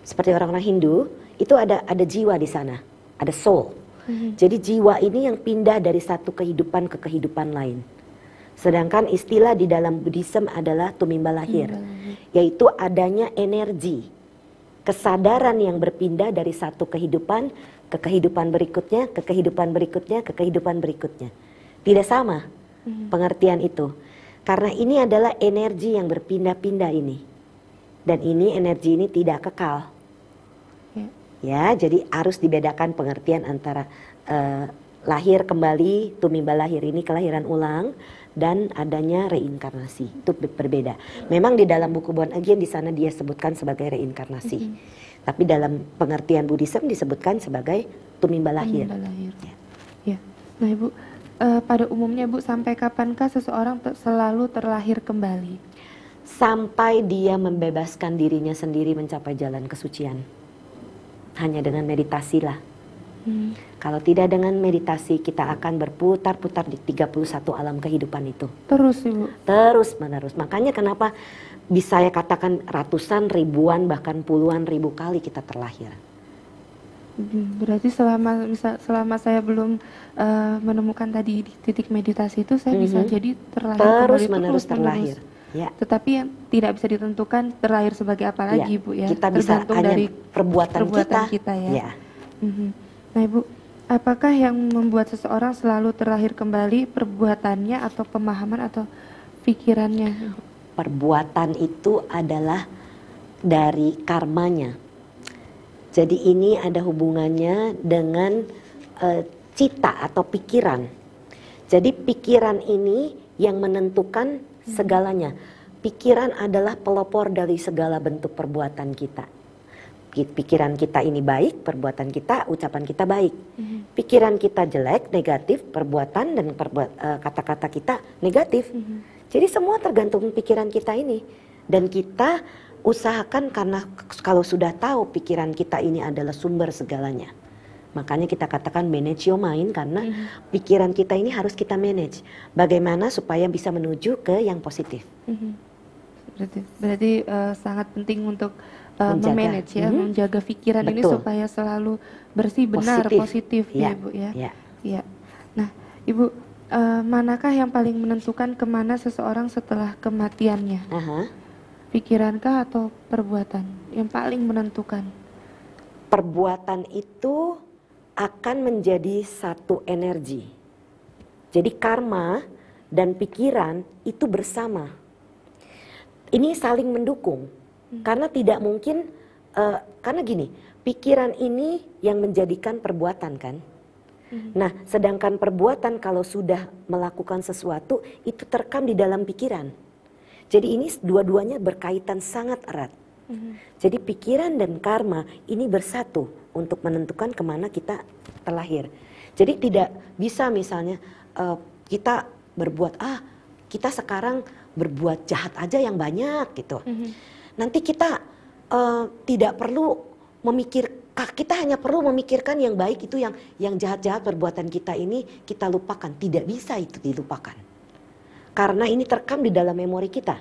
Seperti orang-orang Hindu, itu ada jiwa di sana, ada soul. Jadi jiwa ini yang pindah dari satu kehidupan ke kehidupan lain. Sedangkan istilah di dalam Buddhism adalah tumimba lahir, yaitu adanya energi, kesadaran yang berpindah dari satu kehidupan ke kehidupan berikutnya, ke kehidupan berikutnya, ke kehidupan berikutnya. Tidak sama pengertian itu, karena ini adalah energi yang berpindah-pindah ini, dan ini energi ini tidak kekal. Ya, jadi harus dibedakan pengertian antara lahir kembali, tumimba lahir ini kelahiran ulang, dan adanya reinkarnasi. Itu berbeda. Memang di dalam buku Born Again di sana dia sebutkan sebagai reinkarnasi. Tapi dalam pengertian Buddhism disebutkan sebagai tumimba lahir. Ya. Nah, Ibu, pada umumnya, Bu, sampai kapankah seseorang selalu terlahir kembali? Sampai dia membebaskan dirinya sendiri mencapai jalan kesucian. Hanya dengan meditasi lah. Kalau tidak dengan meditasi, kita akan berputar-putar di 31 alam kehidupan itu. Terus Ibu? Terus menerus. Makanya kenapa bisa saya katakan ratusan, ribuan, bahkan puluhan ribu kali kita terlahir. Berarti selama saya belum menemukan tadi di titik meditasi itu, saya bisa jadi terlahir terus kembali menerus terlahir. Ya. Tetapi yang tidak bisa ditentukan terlahir sebagai apa lagi, Ya. Ibu ya. Kita bisa tergantung hanya dari perbuatan kita ya. Ya. Nah Ibu, apakah yang membuat seseorang selalu terlahir kembali, perbuatannya atau pemahaman atau pikirannya? Perbuatan itu adalah dari karmanya. Jadi ini ada hubungannya dengan cita atau pikiran. Jadi pikiran ini yang menentukan segalanya. Pikiran adalah pelopor dari segala bentuk perbuatan kita. Pikiran kita ini baik, perbuatan kita, ucapan kita baik. Pikiran kita jelek, negatif, perbuatan dan kata-kata kita negatif. Jadi semua tergantung pikiran kita ini. Dan kita usahakan, karena kalau sudah tahu pikiran kita ini adalah sumber segalanya. Makanya kita katakan manage your mind, karena pikiran kita ini harus kita manage. Bagaimana supaya bisa menuju ke yang positif. Berarti sangat penting untuk memanage ya, menjaga pikiran ini supaya selalu bersih, benar, positif ya Ibu ya. Ya. Nah Ibu, manakah yang paling menentukan kemana seseorang setelah kematiannya? Pikirankah atau perbuatan yang paling menentukan? Perbuatan itu akan menjadi satu energi. Jadi karma dan pikiran itu bersama. Ini saling mendukung. Karena tidak mungkin, karena gini, pikiran ini yang menjadikan perbuatan kan. Nah, sedangkan perbuatan kalau sudah melakukan sesuatu itu terekam di dalam pikiran. Jadi ini dua-duanya berkaitan sangat erat. Jadi pikiran dan karma ini bersatu untuk menentukan kemana kita terlahir. Jadi tidak bisa misalnya kita berbuat, kita sekarang berbuat jahat aja yang banyak gitu. Nanti kita tidak perlu kita hanya perlu memikirkan yang baik, itu yang jahat-jahat perbuatan kita ini kita lupakan. Tidak bisa itu dilupakan. Karena ini terekam di dalam memori kita.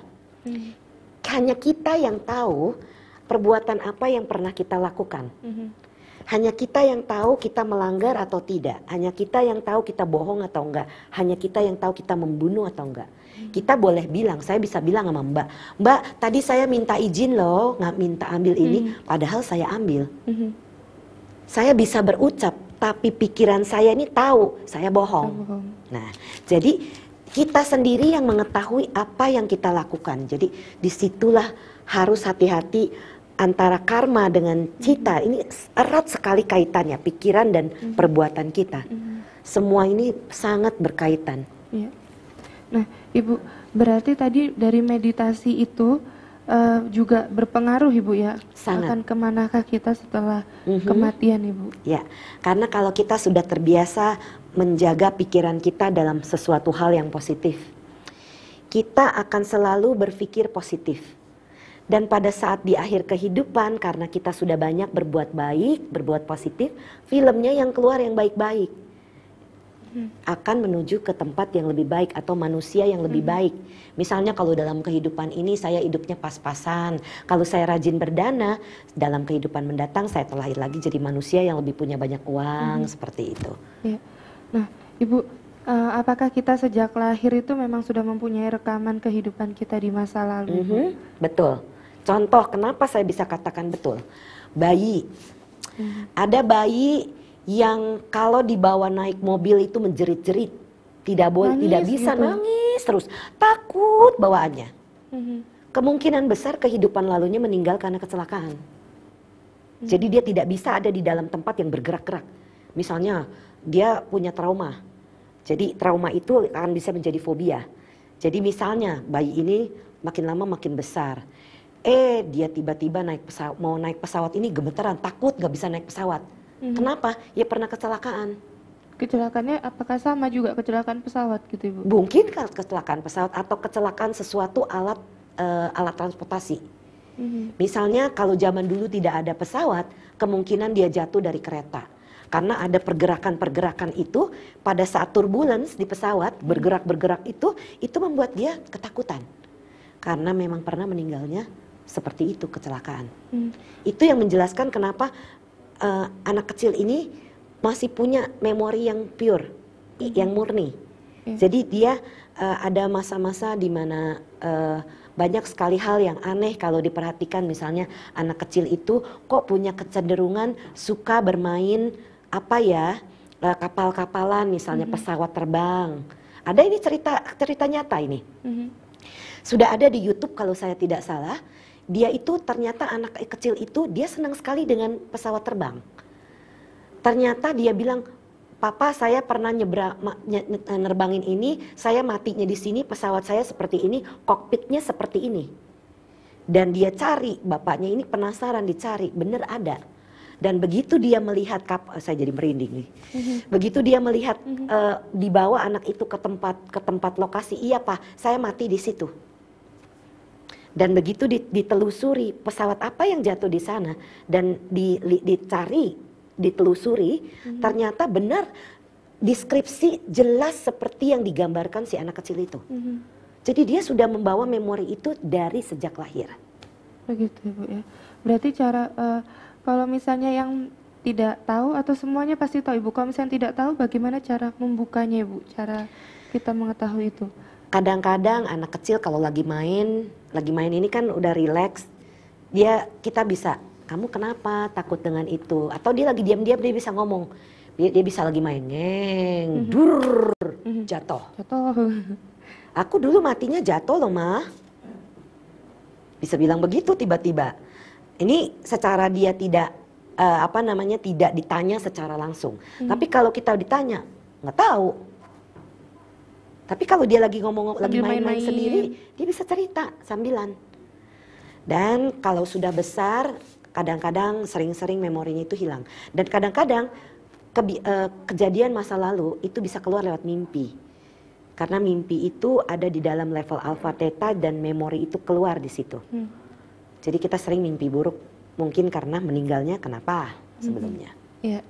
Hanya kita yang tahu perbuatan apa yang pernah kita lakukan. Hanya kita yang tahu kita melanggar atau tidak. Hanya kita yang tahu kita bohong atau enggak. Hanya kita yang tahu kita membunuh atau enggak. Kita boleh bilang, saya bisa bilang sama Mbak, tadi saya minta izin loh, nggak minta ambil ini, padahal saya ambil. Saya bisa berucap, tapi pikiran saya ini tahu saya bohong. Nah, jadi kita sendiri yang mengetahui apa yang kita lakukan. Jadi disitulah harus hati-hati antara karma dengan cita. Ini erat sekali kaitannya, pikiran dan perbuatan kita. Semua ini sangat berkaitan. Ya. Nah, Ibu, berarti tadi dari meditasi itu juga berpengaruh Ibu ya, sangat. Akan kemanakah kita setelah kematian Ibu? Ya, karena kalau kita sudah terbiasa menjaga pikiran kita dalam sesuatu hal yang positif, kita akan selalu berpikir positif. Dan pada saat di akhir kehidupan, karena kita sudah banyak berbuat baik, berbuat positif, filmnya yang keluar yang baik-baik akan menuju ke tempat yang lebih baik atau manusia yang lebih baik. Misalnya kalau dalam kehidupan ini saya hidupnya pas-pasan, kalau saya rajin berdana, dalam kehidupan mendatang saya terlahir lagi jadi manusia yang lebih punya banyak uang, seperti itu. Ya. Nah, Ibu, apakah kita sejak lahir itu memang sudah mempunyai rekaman kehidupan kita di masa lalu? Betul. Contoh kenapa saya bisa katakan betul. Bayi. Ada bayi yang kalau dibawa naik mobil itu menjerit-jerit, tidak bisa gitu. Nangis terus, takut bawaannya. Kemungkinan besar kehidupan lalunya meninggal karena kecelakaan. Jadi dia tidak bisa ada di dalam tempat yang bergerak-gerak. Misalnya dia punya trauma, jadi trauma itu akan bisa menjadi fobia. Jadi misalnya bayi ini makin lama makin besar, dia tiba-tiba mau naik pesawat ini gemeteran, takut gak bisa naik pesawat. Kenapa? Ya pernah kecelakaan. Kecelakaannya apakah sama juga kecelakaan pesawat gitu Ibu? Mungkin kecelakaan pesawat atau kecelakaan sesuatu alat transportasi. Misalnya kalau zaman dulu tidak ada pesawat, kemungkinan dia jatuh dari kereta. Karena ada pergerakan-pergerakan itu pada saat turbulence di pesawat, bergerak-bergerak itu membuat dia ketakutan. Karena memang pernah meninggalnya seperti itu, kecelakaan. Itu yang menjelaskan kenapa anak kecil ini masih punya memori yang pure, yang murni. Jadi dia ada masa-masa di mana banyak sekali hal yang aneh kalau diperhatikan. Misalnya anak kecil itu kok punya kecenderungan suka bermain kapal-kapalan, misalnya pesawat terbang. Ada ini cerita nyata ini. Sudah ada di YouTube kalau saya tidak salah. Dia itu ternyata anak kecil itu dia senang sekali dengan pesawat terbang. Ternyata dia bilang, "Papa, saya pernah nerbangin ini, saya matinya di sini, pesawat saya seperti ini, kokpitnya seperti ini." Dan dia cari, bapaknya ini penasaran, dicari, bener ada. Dan begitu dia melihat saya jadi merinding nih. Begitu dia melihat dibawa anak itu ke tempat lokasi, "Iya Pak, saya mati di situ." Dan begitu ditelusuri pesawat apa yang jatuh di sana dan ditelusuri, ternyata benar deskripsi jelas seperti yang digambarkan si anak kecil itu. Jadi dia sudah membawa memori itu dari sejak lahir. Begitu Ibu ya. Berarti cara kalau misalnya yang tidak tahu atau semuanya pasti tahu Ibu. Kalau misalnya tidak tahu, bagaimana cara membukanya Ibu? Cara kita mengetahui itu? Kadang-kadang anak kecil kalau lagi main ini kan udah rileks, kita bisa, "Kamu kenapa takut dengan itu?" Atau dia lagi diam-diam, dia bisa ngomong, dia bisa lagi main, jatuh. "Aku dulu matinya jatuh loh Ma." Bisa bilang begitu tiba-tiba. Ini secara dia tidak tidak ditanya secara langsung. Tapi kalau kita ditanya, nggak tahu. Tapi kalau dia lagi ngomong, lagi main-main sendiri, dia bisa cerita sambilan. Dan kalau sudah besar, kadang-kadang sering-sering memorinya itu hilang. Dan kadang-kadang kejadian masa lalu itu bisa keluar lewat mimpi. Karena mimpi itu ada di dalam level alpha theta dan memori itu keluar di situ. Jadi kita sering mimpi buruk, mungkin karena meninggalnya kenapa sebelumnya. Iya,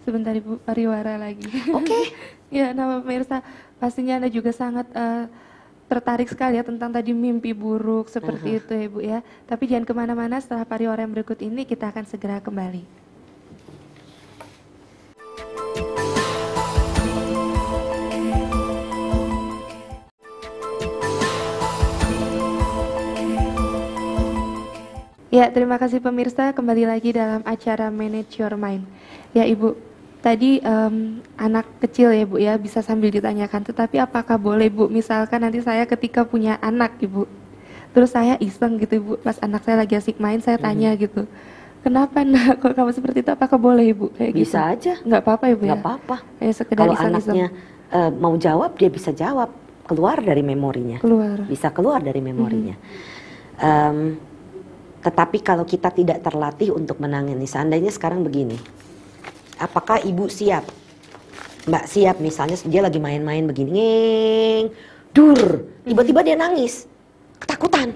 sebentar Ibu, pariwara lagi. Oke. Ya, nama pemirsa, pastinya Anda juga sangat tertarik sekali ya tentang tadi mimpi buruk seperti itu ya Ibu ya. Tapi jangan kemana-mana, setelah pariwara yang berikut ini kita akan segera kembali. Ya, terima kasih pemirsa, kembali lagi dalam acara Manage Your Mind. Ya Ibu, tadi anak kecil ya Bu ya bisa sambil ditanyakan, tetapi apakah boleh Bu, misalkan nanti saya ketika punya anak Ibu, terus saya iseng gitu Ibu, pas anak saya lagi asik main saya tanya gitu, "Kenapa nak kok kamu seperti itu?" Apakah boleh Ibu? Kayak Bisa gitu? aja. Nggak apa-apa Ibu ya? Nggak apa-apa. Ya, sekedar kalau iseng-iseng. anaknya mau jawab, dia bisa jawab, keluar dari memorinya. Bisa keluar dari memorinya. Tetapi kalau kita tidak terlatih untuk menangani, seandainya sekarang begini, apakah Ibu siap? Mbak siap, misalnya dia lagi main-main begini, tiba-tiba dia nangis, ketakutan.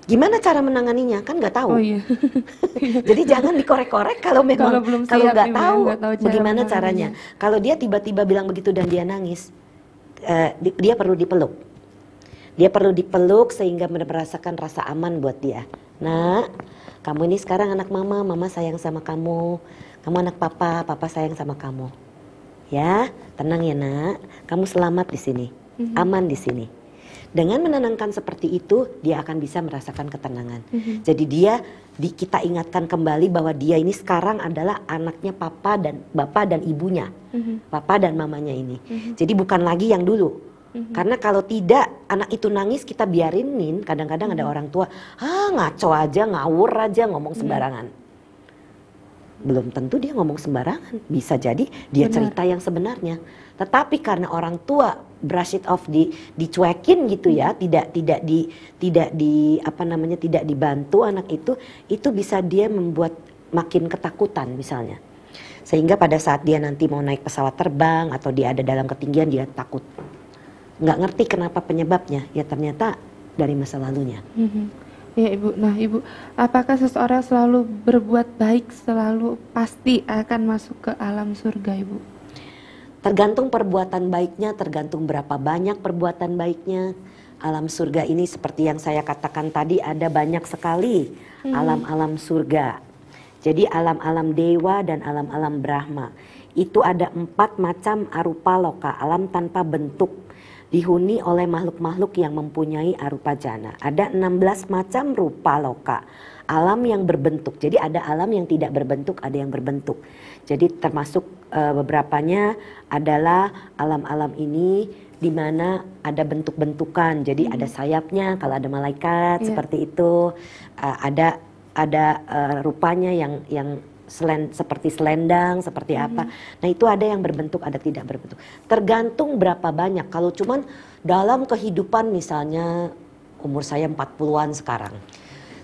Gimana cara menanganinya? Kan nggak tahu. Oh iya. Jadi jangan dikorek-korek kalau memang kalau nggak tahu bagaimana caranya. Kalau dia tiba-tiba bilang begitu dan dia nangis, dia perlu dipeluk. Dia perlu dipeluk sehingga merasakan rasa aman buat dia. "Nak, kamu ini sekarang anak mama, mama sayang sama kamu. Kamu anak papa, papa sayang sama kamu. Ya, tenang ya nak, kamu selamat di sini, aman di sini." Dengan menenangkan seperti itu, dia akan bisa merasakan ketenangan. Jadi kita ingatkan kembali bahwa dia ini sekarang adalah anaknya papa dan bapak dan ibunya, papa dan mamanya ini. Jadi bukan lagi yang dulu. Karena kalau tidak, anak itu nangis kita biarinin, kadang-kadang ada orang tua, ngaco aja, ngawur aja, ngomong sembarangan. Belum tentu dia ngomong sembarangan, bisa jadi dia cerita yang sebenarnya. Tetapi karena orang tua brush it off, dicuekin gitu ya, tidak dibantu anak itu bisa dia membuat makin ketakutan misalnya. Sehingga pada saat dia nanti mau naik pesawat terbang atau dia ada dalam ketinggian, dia takut. Nggak ngerti kenapa penyebabnya, ya ternyata dari masa lalunya. Ya Ibu, nah Ibu, apakah seseorang selalu berbuat baik selalu pasti akan masuk ke alam surga Ibu? Tergantung perbuatan baiknya, tergantung berapa banyak perbuatan baiknya. Alam surga ini seperti yang saya katakan tadi, ada banyak sekali alam-alam surga. Jadi alam-alam dewa dan alam-alam Brahma. Itu ada 4 macam arupa loka, alam tanpa bentuk. Dihuni oleh makhluk-makhluk yang mempunyai arupa jana. Ada 16 macam rupa loka, alam yang berbentuk. Jadi ada alam yang tidak berbentuk, ada yang berbentuk. Jadi termasuk beberapanya adalah alam-alam ini di mana ada bentuk-bentukan. Jadi ada sayapnya kalau ada malaikat seperti itu. Ada rupanya yang seperti selendang, seperti apa. Nah itu ada yang berbentuk, ada tidak berbentuk. Tergantung berapa banyak. Kalau cuman dalam kehidupan misalnya umur saya 40-an sekarang.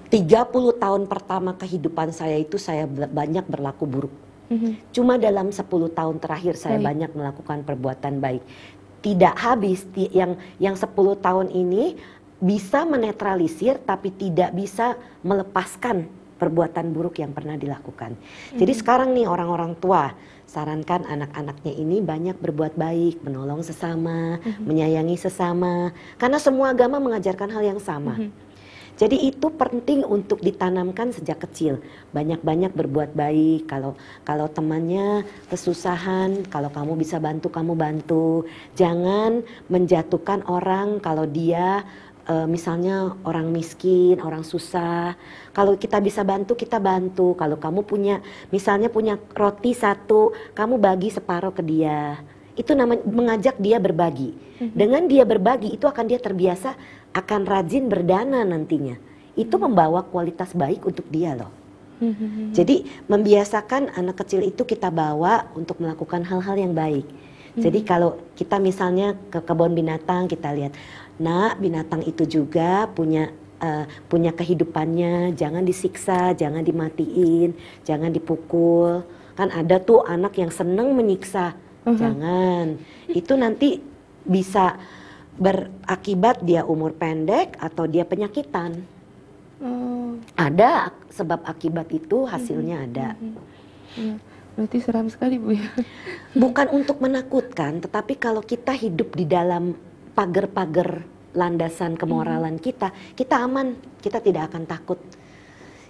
30 tahun pertama kehidupan saya itu saya banyak berlaku buruk. Cuma dalam 10 tahun terakhir saya banyak melakukan perbuatan baik. Tidak habis, yang 10 tahun ini bisa menetralisir tapi tidak bisa melepaskan perbuatan buruk yang pernah dilakukan. Jadi sekarang nih orang-orang tua sarankan anak-anaknya ini banyak berbuat baik, menolong sesama, menyayangi sesama. Karena semua agama mengajarkan hal yang sama. Jadi itu penting untuk ditanamkan sejak kecil. Banyak-banyak berbuat baik. Kalau temannya kesusahan, kalau kamu bisa bantu, kamu bantu. Jangan menjatuhkan orang kalau dia misalnya orang miskin, orang susah. Kalau kita bisa bantu, kita bantu. Kalau kamu misalnya punya roti 1, kamu bagi separuh ke dia. Itu namanya mengajak dia berbagi. Dengan dia berbagi, itu akan dia terbiasa, akan rajin berdana nantinya. Itu membawa kualitas baik untuk dia loh. Jadi membiasakan anak kecil itu kita bawa untuk melakukan hal-hal yang baik. Jadi kalau kita misalnya ke kebun binatang, kita lihat, nah binatang itu juga punya kehidupannya, jangan disiksa, jangan dimatiin, jangan dipukul. Kan ada tuh anak yang seneng menyiksa, jangan. Itu nanti bisa berakibat dia umur pendek atau dia penyakitan. Ada sebab akibat itu, hasilnya ada. Berarti seram sekali Bu ya. Bukan untuk menakutkan, tetapi kalau kita hidup di dalam pagar-pagar landasan kemoralan kita aman, kita tidak akan takut.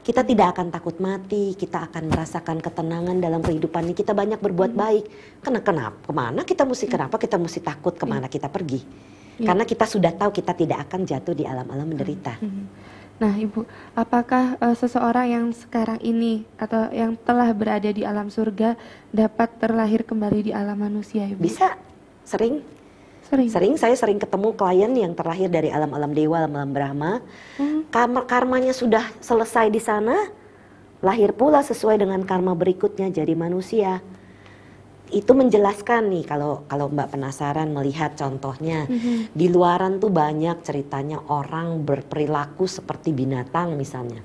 Kita tidak akan takut mati, kita akan merasakan ketenangan dalam kehidupan ini. Kita banyak berbuat baik. Kemana kita mesti takut, kemana kita pergi? Karena kita sudah tahu kita tidak akan jatuh di alam-alam menderita. Nah Ibu, apakah seseorang yang sekarang ini atau yang telah berada di alam surga dapat terlahir kembali di alam manusia Ibu? Bisa, sering. Saya sering ketemu klien yang terlahir dari alam-alam dewa, alam-alam Brahma. Karmanya sudah selesai di sana, lahir pula sesuai dengan karma berikutnya jadi manusia. Itu menjelaskan nih, kalau Mbak penasaran melihat contohnya, di luaran tuh banyak ceritanya orang berperilaku seperti binatang misalnya.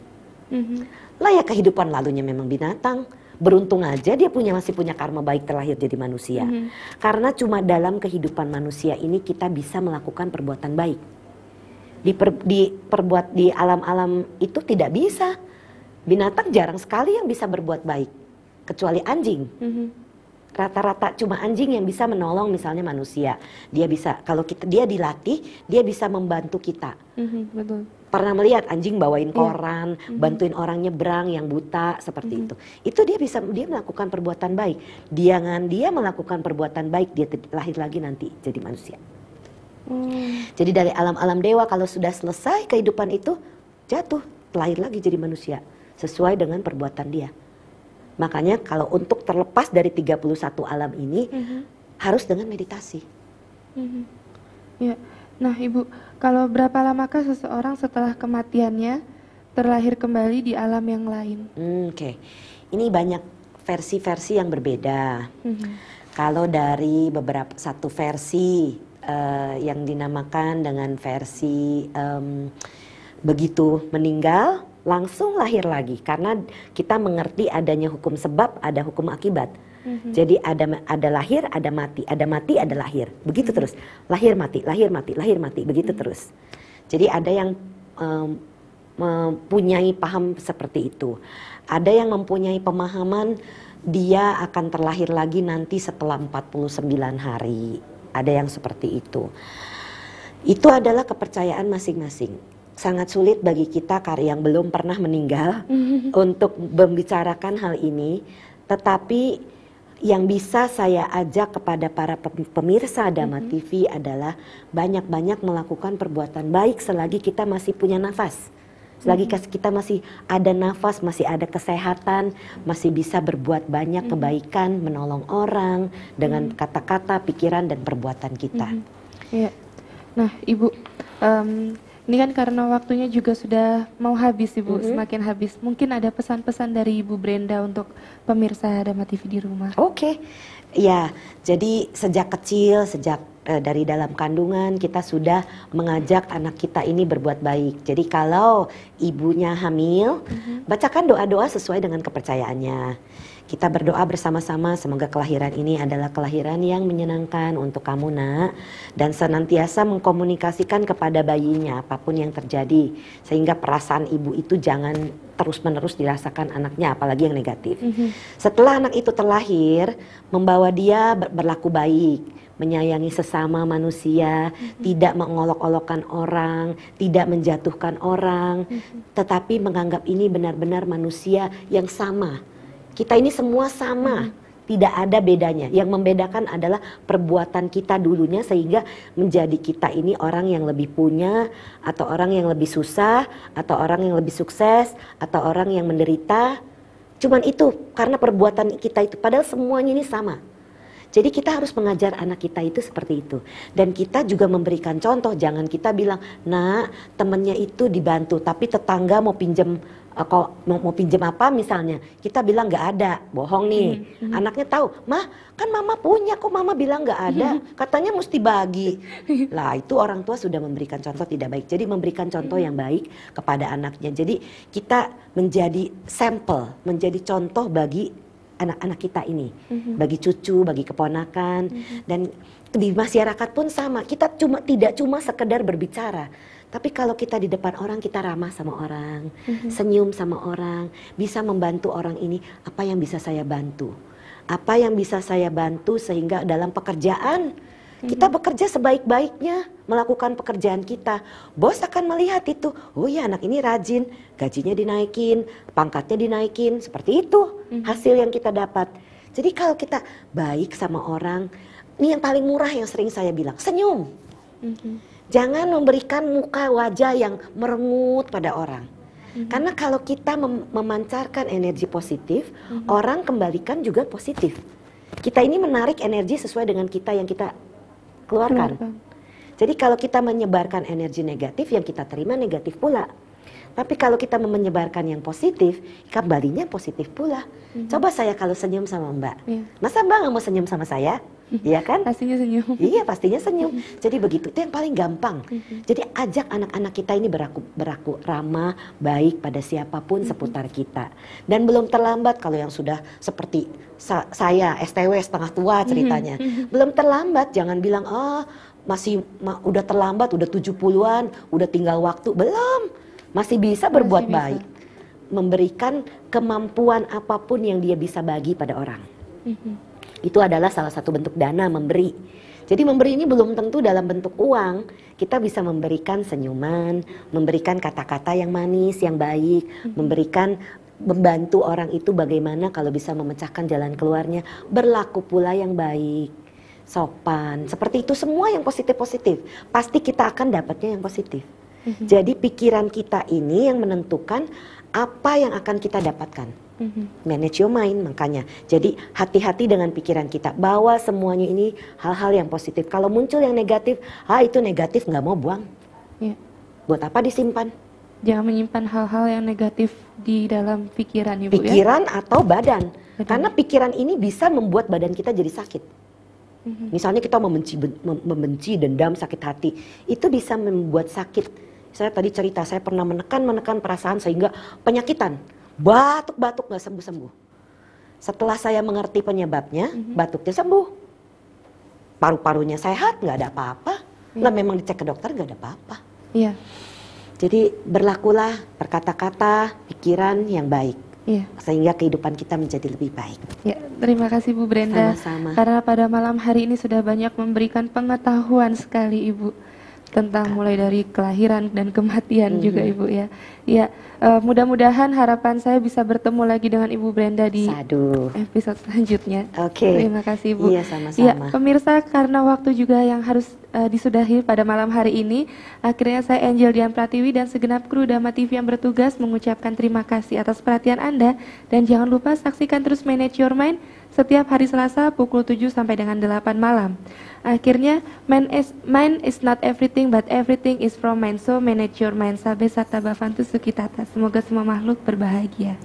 Lah ya kehidupan lalunya memang binatang. Beruntung aja dia masih punya karma baik terlahir jadi manusia. Karena cuma dalam kehidupan manusia ini kita bisa melakukan perbuatan baik. Di alam-alam itu tidak bisa. Binatang jarang sekali yang bisa berbuat baik, kecuali anjing. Rata-rata cuma anjing yang bisa menolong misalnya manusia. Dia bisa, kalau dia dilatih, dia bisa membantu kita. Betul. Pernah melihat anjing bawain koran, bantuin orang nyebrang yang buta seperti itu. Itu dia melakukan perbuatan baik. Dia melakukan perbuatan baik, dia lahir lagi nanti jadi manusia. Jadi dari alam-alam dewa kalau sudah selesai kehidupan itu jatuh, lahir lagi jadi manusia sesuai dengan perbuatan dia. Makanya kalau untuk terlepas dari 31 alam ini harus dengan meditasi. Ya. Nah Ibu, kalau berapa lamakah seseorang setelah kematiannya terlahir kembali di alam yang lain? Oke. Ini banyak versi-versi yang berbeda. Kalau dari satu versi yang dinamakan dengan versi begitu meninggal langsung lahir lagi, karena kita mengerti adanya hukum sebab, ada hukum akibat. Jadi ada lahir, ada mati, ada lahir, begitu terus. Lahir mati, begitu terus. Jadi ada yang mempunyai paham seperti itu. Ada yang mempunyai pemahaman dia akan terlahir lagi nanti setelah 49 hari. Ada yang seperti itu. Itu adalah kepercayaan masing-masing. Sangat sulit bagi kita yang belum pernah meninggal untuk membicarakan hal ini. Tetapi yang bisa saya ajak kepada para pemirsa Dhamma TV adalah banyak-banyak melakukan perbuatan baik selagi kita masih punya nafas. Selagi kita masih ada nafas, masih ada kesehatan, masih bisa berbuat banyak kebaikan, menolong orang dengan kata-kata, pikiran, dan perbuatan kita. Iya. Nah, Ibu, ini kan karena waktunya juga sudah mau habis, Ibu, semakin habis. Mungkin ada pesan-pesan dari Ibu Brenda untuk pemirsa Dhamma TV di rumah. Oke. Ya, jadi sejak kecil, dari dalam kandungan kita sudah mengajak anak kita ini berbuat baik. Jadi kalau ibunya hamil, bacakan doa-doa sesuai dengan kepercayaannya. Kita berdoa bersama-sama semoga kelahiran ini adalah kelahiran yang menyenangkan untuk kamu, Nak, dan senantiasa mengkomunikasikan kepada bayinya apapun yang terjadi, sehingga perasaan ibu itu jangan terus-menerus dirasakan anaknya, apalagi yang negatif. Setelah anak itu terlahir, membawa dia berlaku baik, menyayangi sesama manusia, tidak mengolok-olokkan orang, tidak menjatuhkan orang, tetapi menganggap ini benar-benar manusia yang sama. Kita ini semua sama, tidak ada bedanya. Yang membedakan adalah perbuatan kita dulunya sehingga menjadi kita ini orang yang lebih punya, atau orang yang lebih susah, atau orang yang lebih sukses, atau orang yang menderita. Cuman itu, karena perbuatan kita itu, padahal semuanya ini sama. Jadi kita harus mengajar anak kita itu seperti itu. Dan kita juga memberikan contoh, jangan kita bilang, "Nak, temennya itu dibantu, tapi tetangga mau pinjam mau pinjam apa misalnya, kita bilang nggak ada, bohong nih." Anaknya tahu, "Mah, kan mama punya, kok mama bilang nggak ada, katanya mesti bagi." Lah itu orang tua sudah memberikan contoh tidak baik. Jadi memberikan contoh yang baik kepada anaknya. Jadi kita menjadi sampel, menjadi contoh bagi anak-anak kita ini, bagi cucu, bagi keponakan, dan di masyarakat pun sama. Kita tidak cuma sekedar berbicara, tapi kalau kita di depan orang kita ramah sama orang, senyum sama orang, bisa membantu orang ini. Apa yang bisa saya bantu? Apa yang bisa saya bantu sehingga dalam pekerjaan kita bekerja sebaik-baiknya, melakukan pekerjaan kita. Bos akan melihat itu, oh ya anak ini rajin, gajinya dinaikin, pangkatnya dinaikin, seperti itu hasil yang kita dapat. Jadi kalau kita baik sama orang, ini yang paling murah yang sering saya bilang, senyum. Jangan memberikan muka wajah yang merengut pada orang. Karena kalau kita memancarkan energi positif, orang kembalikan juga positif. Kita ini menarik energi sesuai dengan kita yang kita keluarkan. Jadi kalau kita menyebarkan energi negatif, yang kita terima negatif pula. Tapi kalau kita menyebarkan yang positif, kembalinya positif pula. Coba saya kalau senyum sama Mbak, masa Mbak nggak mau senyum sama saya? Iya kan? Pastinya senyum. Iya, pastinya senyum. Jadi begitu, itu yang paling gampang. Jadi ajak anak-anak kita ini berlaku ramah, baik pada siapapun seputar kita. Dan belum terlambat kalau yang sudah seperti saya, STW setengah tua ceritanya. Belum terlambat, jangan bilang, udah terlambat, udah 70-an, udah tinggal waktu. Belum, masih bisa berbuat baik. Memberikan kemampuan apapun yang dia bisa bagi pada orang. Itu adalah salah satu bentuk dana, memberi. Jadi memberi ini belum tentu dalam bentuk uang. Kita bisa memberikan senyuman, memberikan kata-kata yang manis, yang baik, membantu orang itu bagaimana kalau bisa memecahkan jalan keluarnya, berlaku pula yang baik, sopan. Seperti itu semua yang positif-positif. Pasti kita akan dapatnya yang positif. Jadi pikiran kita ini yang menentukan apa yang akan kita dapatkan. Manage your mind, makanya. Jadi hati-hati dengan pikiran kita. Bawa semuanya ini hal-hal yang positif. Kalau muncul yang negatif, itu negatif, nggak mau buang. Buat apa disimpan? Jangan menyimpan hal-hal yang negatif di dalam pikiran, Ibu. Pikiran atau badan. Karena pikiran ini bisa membuat badan kita jadi sakit. Misalnya kita membenci, dendam, sakit hati. Itu bisa membuat sakit. Saya tadi cerita, saya pernah menekan perasaan sehingga penyakitan. Batuk-batuk gak sembuh-sembuh. Setelah saya mengerti penyebabnya, batuknya sembuh. Paru-parunya sehat, gak ada apa-apa. Lah memang dicek ke dokter gak ada apa-apa. Iya. Jadi berlakulah berkata-kata, pikiran yang baik. Iya. Sehingga kehidupan kita menjadi lebih baik. Ya, terima kasih Bu Brenda. Sama-sama. Karena pada malam hari ini sudah banyak memberikan pengetahuan sekali Ibu tentang mulai dari kelahiran dan kematian juga Ibu ya. Ya, mudah-mudahan harapan saya bisa bertemu lagi dengan Ibu Brenda di episode selanjutnya. Oke. Terima kasih Bu. Iya, sama-sama. Ya, pemirsa, karena waktu juga yang harus disudahi pada malam hari ini, akhirnya saya Angel Dian Pratiwi dan segenap kru Dama TV yang bertugas mengucapkan terima kasih atas perhatian Anda, dan jangan lupa saksikan terus Manage Your Mind setiap hari Selasa pukul 7 sampai dengan 8 malam. Akhirnya, mind is not everything but everything is from mind, so manage your mind. Sabe Sata Bhavantu Sukhitata. Semoga semua makhluk berbahagia.